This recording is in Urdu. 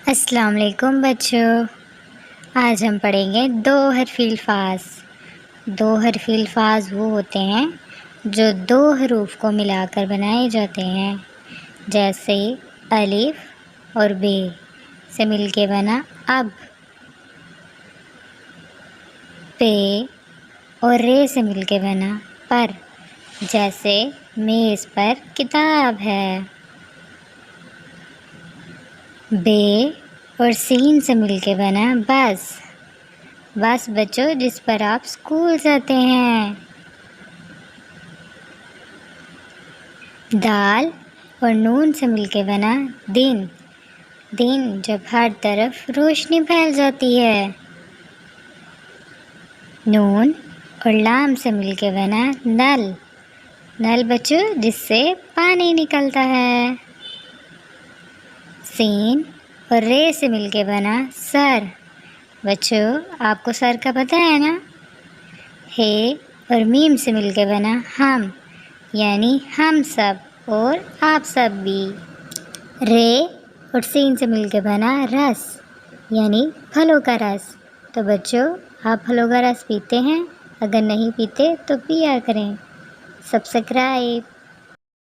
السلام علیکم بچوں، آج ہم پڑھیں گے دو حرفی الفاظ۔ دو حرفی الفاظ وہ ہوتے ہیں جو دو حروف کو ملا کر بنائے جاتے ہیں، جیسے الف اور بے سے مل کے بنا اب، پے اور رے سے مل کے بنا پر، جیسے میز پر کتاب ہے۔ بے اور سین سے مل کے بنا بس، بس بچوں جس پر آپ اسکول جاتے ہیں۔ دال اور نون سے مل کے بنا دن، دن جب ہر طرف روشنی پھیل جاتی ہے۔ نون اور لام سے مل کے بنا نل، نل بچوں جس سے پانی نکلتا ہے۔ سین اور رے سے مل کے بنا سر، بچوں آپ کو سر کا پتہ ہے نا۔ ہے اور میم سے مل کے بنا ہم، یعنی ہم سب اور آپ سب بھی۔ رے اور سین سے مل کے بنا رس، یعنی پھلوں کا رس۔ تو بچوں آپ پھلوں کا رس پیتے ہیں؟ اگر نہیں پیتے تو پیا کریں۔ سبسکرائب